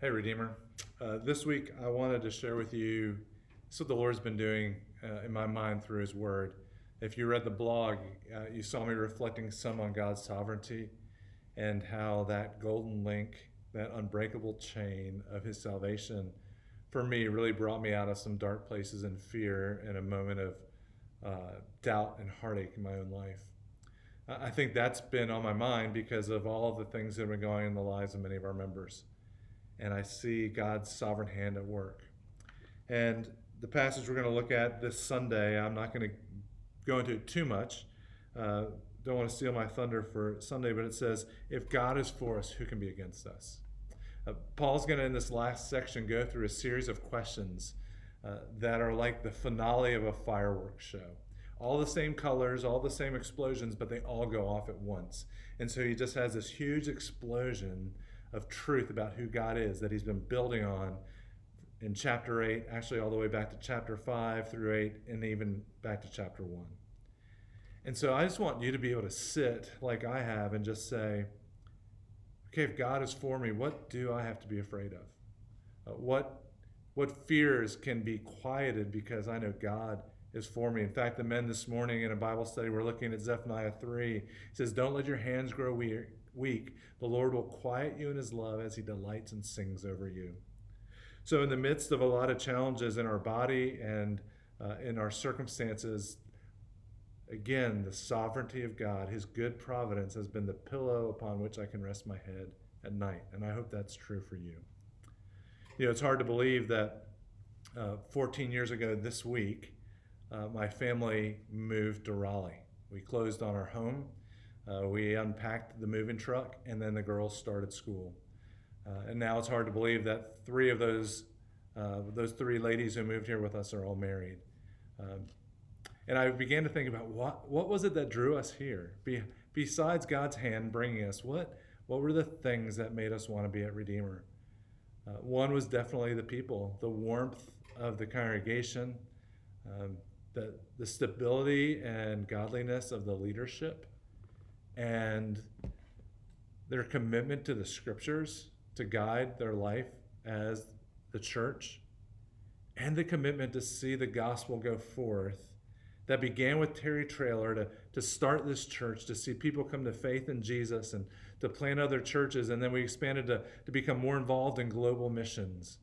Hey, Redeemer. This week I wanted to share with you this is what the Lord's been doing in my mind through His Word. If you read the blog, you saw me reflecting some on God's sovereignty and how that golden link, that unbreakable chain of His salvation, for me, really brought me out of some dark places and fear in a moment of doubt and heartache in my own life. I think that's been on my mind because of all of the things that have been going on in the lives of many of our members, and I see God's sovereign hand at work. And the passage we're going to look at this Sunday, I'm not going to go into it too much. Don't want to steal my thunder for Sunday, but it says, if God is for us, who can be against us? Paul's going to, in this last section, go through a series of questions that are like the finale of a fireworks show. All the same colors, all the same explosions, but they all go off at once. And so he just has this huge explosion of truth about who God is that he's been building on in chapter 8, actually all the way back to chapter 5 through 8, and even back to chapter 1. And so I just want you to be able to sit like I have and just say, okay, if God is for me, what do I have to be afraid of? What fears can be quieted because I know God is for me? In fact, the men this morning in a Bible study, we're looking at Zephaniah 3. It says, don't let your hands grow weak. The Lord will quiet you in his love as he delights and sings over you. So in the midst of a lot of challenges in our body and in our circumstances, again, the sovereignty of God, his good providence has been the pillow upon which I can rest my head at night. And I hope that's true for you. You know, it's hard to believe that 14 years ago this week, my family moved to Raleigh. We closed on our home. We unpacked the moving truck, and then the girls started school. And now it's hard to believe that three of those three ladies who moved here with us are all married. And I began to think about what was it that drew us here? Besides God's hand bringing us, what were the things that made us want to be at Redeemer? One was definitely the people, the warmth of the congregation, the stability and godliness of the leadership, and their commitment to the scriptures to guide their life as the church, and the commitment to see the gospel go forth that began with Terry Traylor to start this church, to see people come to faith in Jesus and to plant other churches. And then we expanded to become more involved in global missions.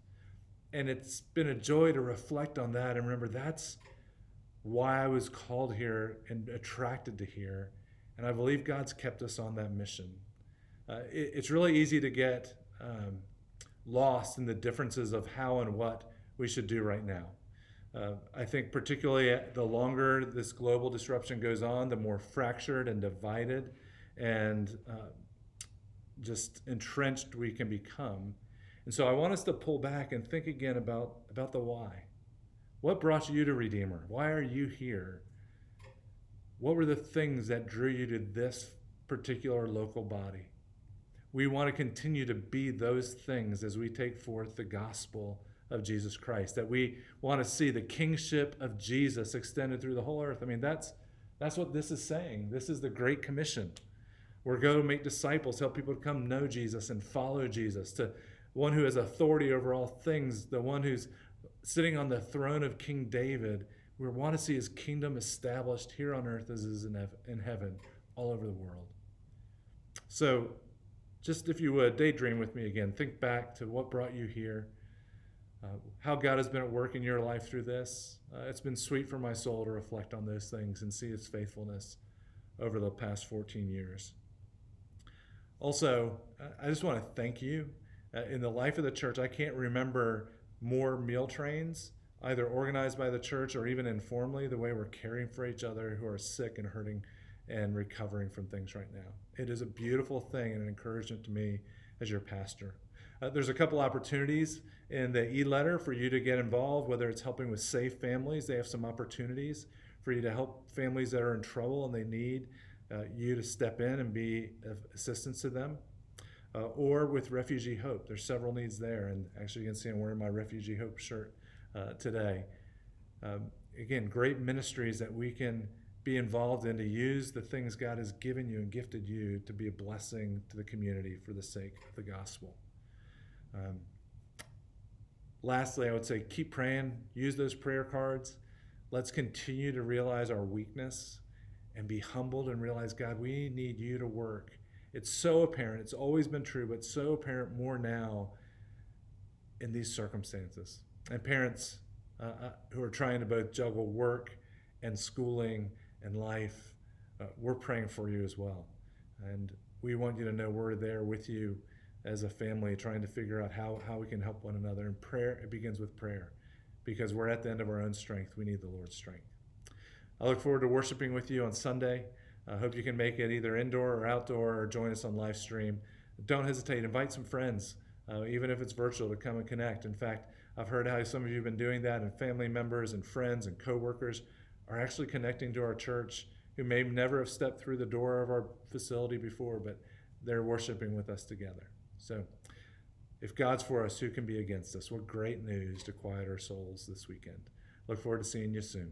And it's been a joy to reflect on that and remember that's why I was called here and attracted to here. And I believe God's kept us on that mission. It's really easy to get lost in the differences of how and what we should do right now. I think particularly the longer this global disruption goes on, the more fractured and divided and just entrenched we can become. And so I want us to pull back and think again about the why. What brought you to Redeemer? Why are you here? What were the things that drew you to this particular local body? We want to continue to be those things as we take forth the gospel of Jesus Christ, that we want to see the kingship of Jesus extended through the whole earth. I mean, that's what this is saying. This is the Great Commission. We're going to make disciples, help people to come know Jesus and follow Jesus, to one who has authority over all things, the one who's sitting on the throne of King David. We want to see his kingdom established here on earth as it is in heaven, all over the world. So just if you would, daydream with me again. Think back to what brought you here, how God has been at work in your life through this. It's been sweet for my soul to reflect on those things and see his faithfulness over the past 14 years. Also, I just want to thank you. In the life of the church, I can't remember more meal trains, either organized by the church or even informally, the way we're caring for each other who are sick and hurting and recovering from things right now. It is a beautiful thing and an encouragement to me as your pastor. There's a couple opportunities in the e-letter for you to get involved, whether it's helping with Safe Families. They have some opportunities for you to help families that are in trouble and they need you to step in and be of assistance to them. Or with Refugee Hope. There's several needs there. And actually you can see I'm wearing my Refugee Hope shirt today. Again, great ministries that we can be involved in to use the things God has given you and gifted you to be a blessing to the community for the sake of the gospel. Lastly, I would say keep praying, use those prayer cards. Let's continue to realize our weakness and be humbled and realize, God, we need you to work. It's so apparent. It's always been true, but so apparent more now in these circumstances. And parents who are trying to both juggle work and schooling and life, we're praying for you as well. And we want you to know we're there with you as a family trying to figure out how we can help one another. And prayer, it begins with prayer because we're at the end of our own strength. We need the Lord's strength. I look forward to worshiping with you on Sunday. I hope you can make it either indoor or outdoor or join us on live stream. Don't hesitate. Invite some friends, even if it's virtual, to come and connect. In fact, I've heard how some of you have been doing that, and family members and friends and coworkers are actually connecting to our church who may never have stepped through the door of our facility before, but they're worshiping with us together. So if God's for us, who can be against us? What great news to quiet our souls this weekend. Look forward to seeing you soon.